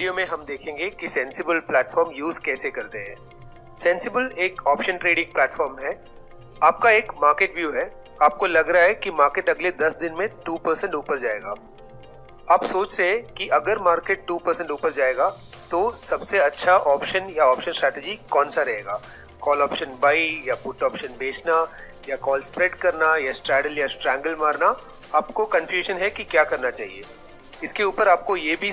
Video में हम देखेंगे कि सेंसिबल प्लेटफॉर्म यूज कैसे करते हैं। सेंसिबल एक ऑप्शन ट्रेडिंग प्लेटफॉर्म है। आपका एक मार्केट व्यू है, आपको लग रहा है कि मार्केट अगले 10 दिन में 2% ऊपर जाएगा। आप सोच रहे हैं कि अगर मार्केट 2% ऊपर जाएगा तो सबसे अच्छा ऑप्शन या ऑप्शन स्ट्रैटेजी कौन सा रहेगा, कॉल ऑप्शन बाई या पुट ऑप्शन बेचना या कॉल स्प्रेड करना या स्ट्रैडल या स्ट्रैंगल मारना। आपको कंफ्यूजन है कि क्या करना चाहिए। इसके ऊपर आपको ये भी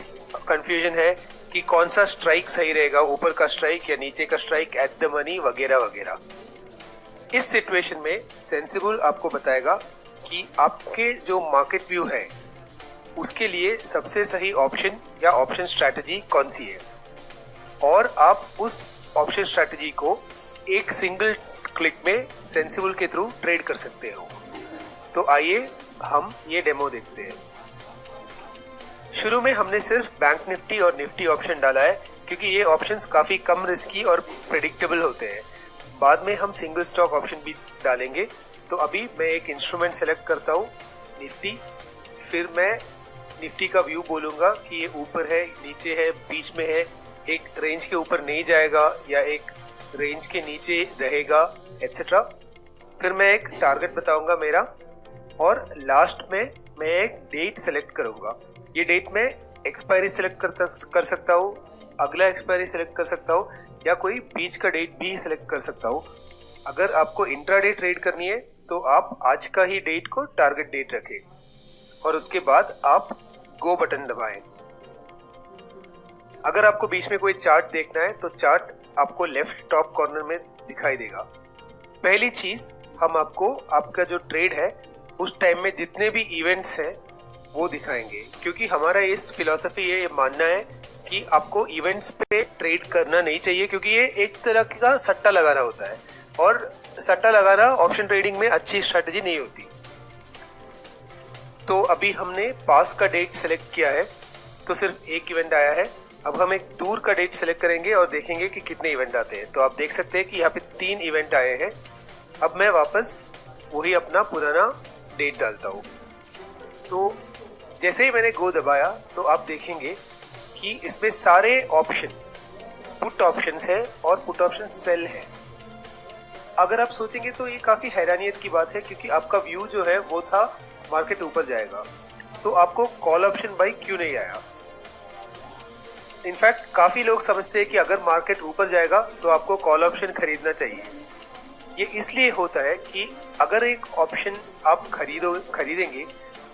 कंफ्यूजन है कि कौन सा स्ट्राइक सही रहेगा, ऊपर का स्ट्राइक या नीचे का स्ट्राइक, एट द मनी वगैरह वगैरह। इस सिचुएशन में सेंसिबल आपको बताएगा कि आपके जो मार्केट व्यू है उसके लिए सबसे सही ऑप्शन या ऑप्शन स्ट्रैटेजी कौन सी है, और आप उस ऑप्शन स्ट्रैटेजी को एक सिंगल क्लिक में सेंसिबल के थ्रू ट्रेड कर सकते हो। तो आइए हम ये डेमो देखते हैं। शुरू में हमने सिर्फ बैंक निफ्टी और निफ्टी ऑप्शन डाला है क्योंकि ये ऑप्शंस काफ़ी कम रिस्की और प्रेडिक्टेबल होते हैं। बाद में हम सिंगल स्टॉक ऑप्शन भी डालेंगे। तो अभी मैं एक इंस्ट्रूमेंट सेलेक्ट करता हूँ, निफ्टी। फिर मैं निफ्टी का व्यू बोलूँगा कि ये ऊपर है, नीचे है, बीच में है, एक रेंज के ऊपर नहीं जाएगा या एक रेंज के नीचे रहेगा, एट्सेट्रा। फिर मैं एक टारगेट बताऊँगा मेरा, और लास्ट में मैं एक डेट सेलेक्ट करूँगा। ये डेट में एक्सपायरी सेलेक्ट कर सकता हूँ, अगला एक्सपायरी सेलेक्ट कर सकता हूँ, या कोई बीच का डेट भी सेलेक्ट कर सकता हूँ। अगर आपको इंट्राडे ट्रेड करनी है तो आप आज का ही डेट को टारगेट डेट रखें और उसके बाद आप गो बटन दबाएं। अगर आपको बीच में कोई चार्ट देखना है तो चार्ट आपको लेफ्ट टॉप कॉर्नर में दिखाई देगा। पहली चीज, हम आपको आपका जो ट्रेड है उस टाइम में जितने भी इवेंट्स हैं वो दिखाएंगे, क्योंकि हमारा इस फिलॉसफी ये मानना है कि आपको इवेंट्स पे ट्रेड करना नहीं चाहिए, क्योंकि ये एक तरह का सट्टा लगाना होता है और सट्टा लगाना ऑप्शन ट्रेडिंग में अच्छी स्ट्रैटेजी नहीं होती। तो अभी हमने पास का डेट सेलेक्ट किया है तो सिर्फ एक इवेंट आया है। अब हम एक दूर का डेट सेलेक्ट करेंगे और देखेंगे कि कितने इवेंट आते हैं। तो आप देख सकते हैं कि यहाँ पे 3 इवेंट आए हैं। अब मैं वापस वही अपना पुराना डेट डालता हूँ। तो जैसे ही मैंने गो दबाया तो आप देखेंगे कि इसमें सारे ऑप्शंस पुट ऑप्शंस है और पुट ऑप्शन सेल है। अगर आप सोचेंगे तो ये काफ़ी हैरानियत की बात है, क्योंकि आपका व्यू जो है वो था मार्केट ऊपर जाएगा, तो आपको कॉल ऑप्शन बाई क्यों नहीं आया। इनफैक्ट काफ़ी लोग समझते हैं कि अगर मार्केट ऊपर जाएगा तो आपको कॉल ऑप्शन खरीदना चाहिए। ये इसलिए होता है कि अगर एक ऑप्शन आप खरीदेंगे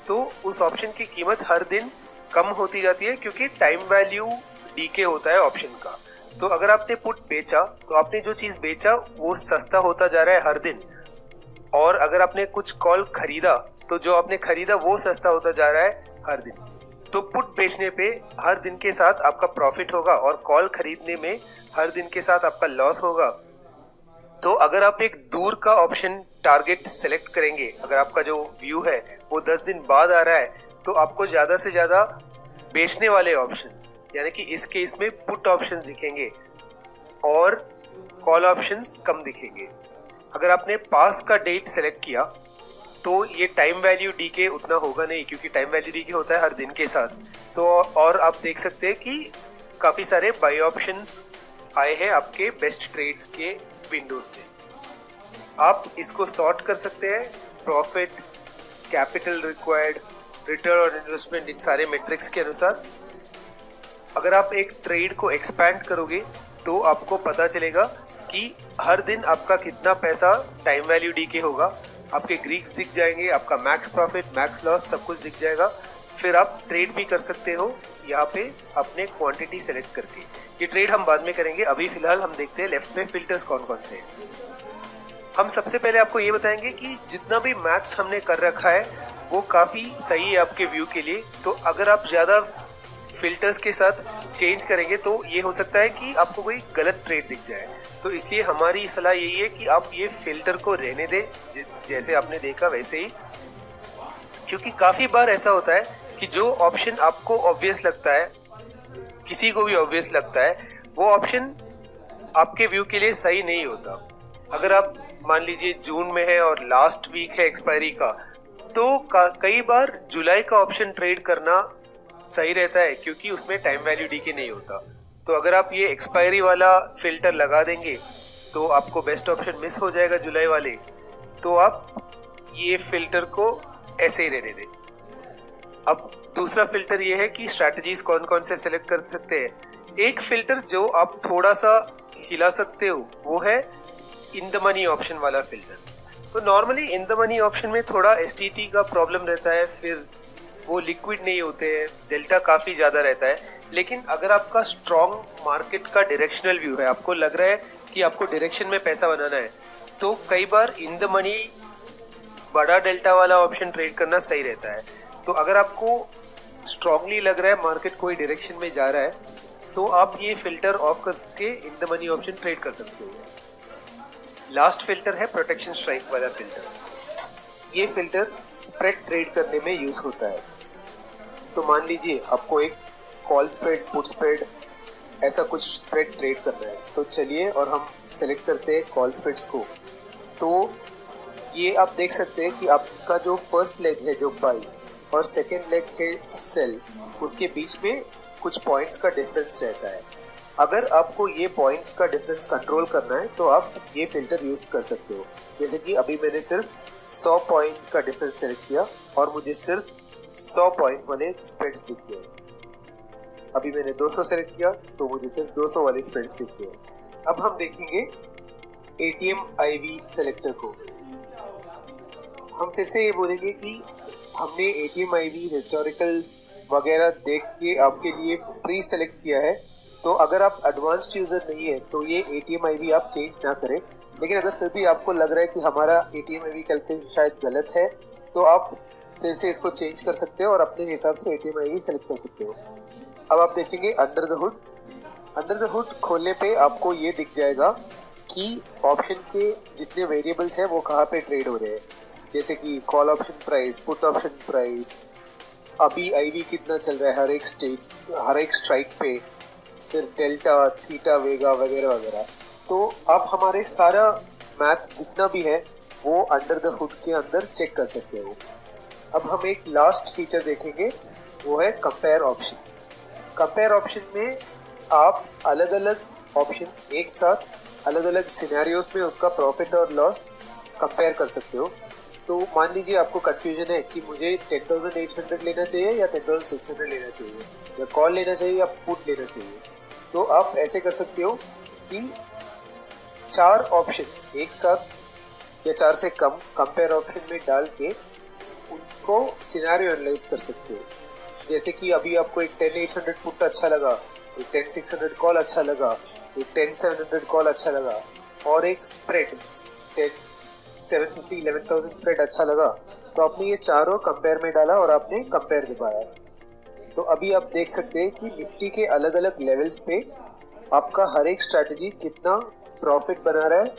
तो उस ऑप्शन की कीमत हर दिन कम होती जाती है, क्योंकि टाइम वैल्यू डीके होता है ऑप्शन का। तो अगर आपने पुट बेचा तो आपने जो चीज़ बेचा वो सस्ता होता जा रहा है हर दिन, और अगर आपने कुछ कॉल खरीदा तो जो आपने खरीदा वो सस्ता होता जा रहा है हर दिन। तो पुट बेचने पे हर दिन के साथ आपका प्रॉफिट होगा और कॉल खरीदने में हर दिन के साथ आपका लॉस होगा। तो अगर आप एक दूर का ऑप्शन टारगेट सेलेक्ट करेंगे, अगर आपका जो व्यू है वो 10 दिन बाद आ रहा है, तो आपको ज़्यादा से ज़्यादा बेचने वाले ऑप्शंस, यानी कि इस केस में पुट ऑप्शंस दिखेंगे और कॉल ऑप्शंस कम दिखेंगे। अगर आपने पास का डेट सेलेक्ट किया तो ये टाइम वैल्यू डीके उतना होगा नहीं, क्योंकि टाइम वैल्यू डीके होता है हर दिन के साथ। तो और आप देख सकते हैं कि काफ़ी सारे बाई ऑप्शंस आए हैं आपके बेस्ट ट्रेड्स के विंडोज में। आप इसको सॉर्ट कर सकते हैं, profit, capital required, return on investment, इन सारे मैट्रिक्स के अनुसार। अगर आप एक ट्रेड को एक्सपैंड करोगे तो आपको पता चलेगा कि हर दिन आपका कितना पैसा टाइम वैल्यू डीके होगा। आपके ग्रीक्स दिख जाएंगे, आपका मैक्स प्रॉफिट, मैक्स लॉस सब कुछ दिख जाएगा। फिर आप ट्रेड भी कर सकते हो यहाँ पे अपने क्वांटिटी सेलेक्ट करके। ये ट्रेड हम बाद में करेंगे, अभी फिलहाल हम देखते हैं लेफ्ट में फिल्टर्स कौन कौन से हैं। हम सबसे पहले आपको ये बताएंगे कि जितना भी मैथ्स हमने कर रखा है वो काफ़ी सही है आपके व्यू के लिए। तो अगर आप ज़्यादा फिल्टर्स के साथ चेंज करेंगे तो ये हो सकता है कि आपको कोई गलत ट्रेड दिख जाए। तो इसलिए हमारी सलाह यही है कि आप ये फिल्टर को रहने दें, जैसे आपने देखा वैसे ही, क्योंकि काफ़ी बार ऐसा होता है कि जो ऑप्शन आपको ऑब्वियस लगता है, किसी को भी ऑब्वियस लगता है, वो ऑप्शन आपके व्यू के लिए सही नहीं होता। अगर आप मान लीजिए जून में है और लास्ट वीक है एक्सपायरी का, तो कई बार जुलाई का ऑप्शन ट्रेड करना सही रहता है क्योंकि उसमें टाइम वैल्यू डीके नहीं होता। तो अगर आप ये एक्सपायरी वाला फिल्टर लगा देंगे तो आपको बेस्ट ऑप्शन मिस हो जाएगा जुलाई वाले, तो आप ये फिल्टर को ऐसे ही रहने दें। अब दूसरा फिल्टर ये है कि स्ट्रैटेजीज कौन कौन से सिलेक्ट कर सकते हैं। एक फिल्टर जो आप थोड़ा सा हिला सकते हो वो है इन द मनी ऑप्शन वाला फिल्टर। तो normally in the money option में थोड़ा एसटीटी का प्रॉब्लम रहता है, फिर वो लिक्विड नहीं होते हैं, डेल्टा काफ़ी ज़्यादा रहता है। लेकिन अगर आपका स्ट्रॉन्ग मार्केट का डायरेक्शनल व्यू है, आपको लग रहा है कि आपको डायरेक्शन में पैसा बनाना है, तो कई बार इन द मनी बड़ा डेल्टा वाला ऑप्शन ट्रेड करना सही रहता है। तो अगर आपको स्ट्रांगली लग रहा है मार्केट कोई डायरेक्शन में जा रहा है, तो आप ये फिल्टर ऑफ करके in the money option trade कर सकते हो। लास्ट फिल्टर है प्रोटेक्शन स्ट्राइक वाला फिल्टर। ये फिल्टर स्प्रेड ट्रेड करने में यूज होता है। तो मान लीजिए आपको एक कॉल स्प्रेड, पुट स्प्रेड, ऐसा कुछ स्प्रेड ट्रेड करना है, तो चलिए और हम सेलेक्ट करते हैं कॉल स्प्रेड्स को। तो ये आप देख सकते हैं कि आपका जो फर्स्ट लेग है जो बाई और सेकेंड लेग है सेल, उसके बीच में कुछ पॉइंट्स का डिफरेंस रहता है। अगर आपको ये पॉइंट्स का डिफरेंस कंट्रोल करना है तो आप ये फिल्टर यूज कर सकते हो। जैसे कि अभी मैंने सिर्फ 100 पॉइंट का डिफरेंस सेलेक्ट किया और मुझे सिर्फ 100 पॉइंट वाले स्प्रेड्स दिख गए। अभी मैंने 200 सेलेक्ट किया तो मुझे सिर्फ 200 वाले स्प्रेड्स दिख गए। अब हम देखेंगे एटीएम आईवी सेलेक्टर को। हम फिर से ये बोलेंगे कि हमने एटीएम आईवी हिस्टोरिकल्स वगैरह देख के आपके लिए प्री सेलेक्ट किया है। तो अगर आप एडवांस्ड यूज़र नहीं है तो ये एटीएम आईवी आप चेंज ना करें। लेकिन अगर फिर भी आपको लग रहा है कि हमारा एटीएम आईवी कैलकुलेशन शायद गलत है, तो आप फिर से इसको चेंज कर सकते हो और अपने हिसाब से एटीएम आईवी सेलेक्ट कर सकते हो। अब आप देखेंगे under the hood. Under the hood खोलने पे आपको ये दिख जाएगा कि ऑप्शन के जितने वेरिएबल्स हैं वो कहाँ पे ट्रेड हो रहे हैं। जैसे कि call option price, put option price, अभी आईवी कितना चल रहा है हर एक स्ट्राइक पे, फिर डेल्टा, थीटा, वेगा वगैरह वगैरह। तो आप हमारे सारा मैथ जितना भी है वो अंडर द हुड के अंदर चेक कर सकते हो। अब हम एक लास्ट फीचर देखेंगे, वो है कंपेयर ऑप्शंस। कंपेयर ऑप्शन में आप अलग अलग ऑप्शंस एक साथ अलग अलग सिनेरियोज में उसका प्रॉफिट और लॉस कंपेयर कर सकते हो। तो मान लीजिए आपको कंफ्यूजन है कि मुझे 10,800 लेना चाहिए या 10,600 लेना चाहिए, या कॉल लेना चाहिए या पुट लेना चाहिए। तो आप ऐसे कर सकते हो कि 4 ऑप्शंस एक साथ या 4 से कम कंपेयर ऑप्शन में डाल के उनको सिनेरियो एनालाइज कर सकते हो। जैसे कि अभी आपको एक 10,800 पुट अच्छा लगा, एक 10,600 कॉल अच्छा लगा, एक 10,700 कॉल अच्छा लगा और एक स्प्रेड 10,750 11,000 स्प्रेड अच्छा लगा। तो आपने ये चारों कंपेयर में डाला और आपने कंपेयर दिखाया। तो अभी आप देख सकते हैं कि निफ्टी के अलग अलग लेवल्स पे आपका हर एक स्ट्रैटेजी कितना प्रॉफिट बना रहा है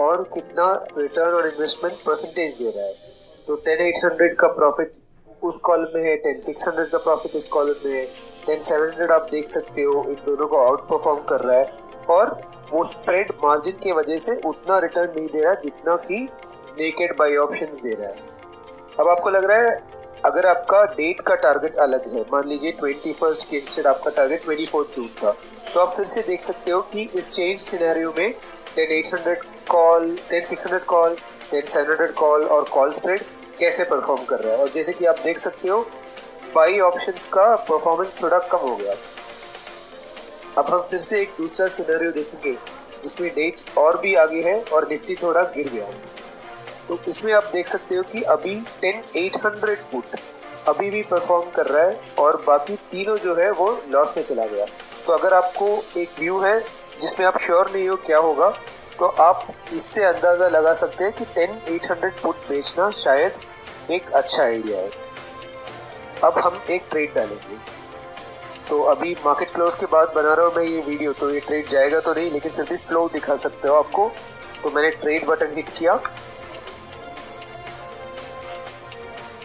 और कितना रिटर्न ऑन इन्वेस्टमेंट परसेंटेज दे रहा है। तो 10,800 का प्रॉफिट उस कॉलम में है, 10,600 का प्रॉफिट इस कॉलम में है, 10,700 आप देख सकते हो इन दोनों को आउट परफॉर्म कर रहा है और वो स्प्रेड मार्जिन की वजह से उतना रिटर्न नहीं दे रहा जितना कि नेकेड बाय ऑप्शंस दे रहा है। अब आपको लग रहा है अगर आपका डेट का टारगेट अलग है, मान लीजिए 21 के इंस्टेड आपका टारगेट 24 जून था, तो आप फिर से देख सकते हो कि इस चेंज सिनेरियो में 10,800 कॉल, 10,600 कॉल, 10,700 कॉल और कॉल स्प्रेड कैसे परफॉर्म कर रहा है। और जैसे कि आप देख सकते हो बाई ऑप्शंस का परफॉर्मेंस थोड़ा कम हो गया। अब हम फिर से एक दूसरा सिनेरियो देखेंगे जिसमें डेट्स और भी आगे है और निफ्टी थोड़ा गिर गया। तो इसमें आप देख सकते हो कि अभी 10,800 पुट अभी भी परफॉर्म कर रहा है और बाकी तीनों जो है वो लॉस में चला गया। तो अगर आपको एक व्यू है जिसमें आप श्योर नहीं हो क्या होगा, तो आप इससे अंदाज़ा लगा सकते हैं कि 10,800 पुट बेचना शायद एक अच्छा आइडिया है। अब हम एक ट्रेड डालेंगे। तो अभी मार्केट क्लोज के बाद बना रहा हूँ मैं ये वीडियो, तो ये ट्रेड जाएगा तो नहीं, लेकिन फिर भी फ्लो दिखा सकते हो आपको। तो मैंने ट्रेड बटन हिट किया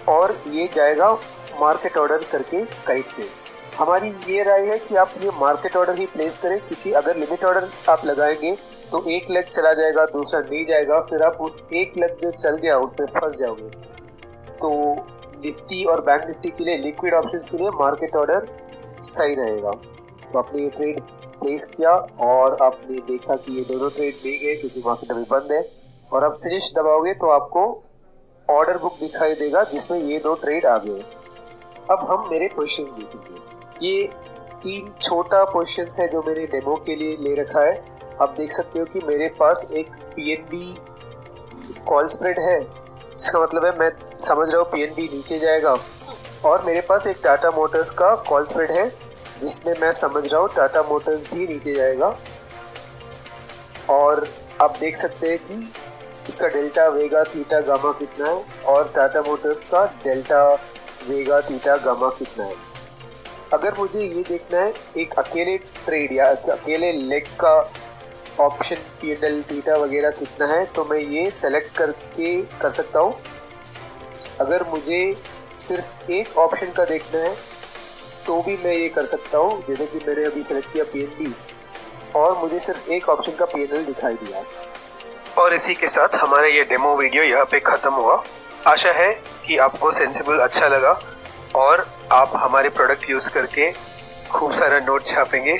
और ये जाएगा मार्केट ऑर्डर करके काइट पे। हमारी ये राय है कि आप ये मार्केट ऑर्डर ही प्लेस करें, क्योंकि अगर लिमिट ऑर्डर आप लगाएंगे तो एक लेग चला जाएगा, दूसरा नहीं जाएगा, फिर आप उस एक लेग जो चल गया उसमें फंस जाओगे। तो निफ्टी और बैंक निफ्टी के लिए, लिक्विड ऑप्शंस के लिए मार्केट ऑर्डर सही रहेगा। तो आपने ये ट्रेड प्लेस किया और आपने देखा कि ये दोनों ट्रेड नहीं गए क्योंकि मार्केट अभी बंद है, और आप फिनिश दबाओगे तो आपको ऑर्डर बुक दिखाई देगा जिसमें ये दो ट्रेड आ गए। अब हम मेरे क्वेश्चंस देखेंगे। ये 3 छोटा क्वेश्चंस है जो मैंने डेमो के लिए ले रखा है। आप देख सकते हो कि मेरे पास एक पीएनबी कॉल स्प्रेड है, इसका मतलब है मैं समझ रहा हूँ पीएनबी नीचे जाएगा, और मेरे पास एक टाटा मोटर्स का कॉल स्प्रेड है जिसमें मैं समझ रहा हूँ टाटा मोटर्स भी नीचे जाएगा। और आप देख सकते हैं कि इसका डेल्टा वेगा थीटा गामा कितना है और टाटा मोटर्स का डेल्टा वेगा थीटा गामा कितना है। अगर मुझे ये देखना है एक अकेले ट्रेड या अकेले लेग का ऑप्शन पीएनएल थीटा वगैरह कितना है, तो मैं ये सेलेक्ट करके कर सकता हूँ। अगर मुझे सिर्फ एक ऑप्शन का देखना है तो भी मैं ये कर सकता हूँ, जैसे कि मैंने अभी सेलेक्ट किया पीएनबी और मुझे सिर्फ एक ऑप्शन का पीएनएल दिखाई दिया। और इसी के साथ हमारा ये डेमो वीडियो यहाँ पे ख़त्म हुआ। आशा है कि आपको सेंसिबल अच्छा लगा और आप हमारे प्रोडक्ट यूज़ करके खूब सारा नोट छापेंगे।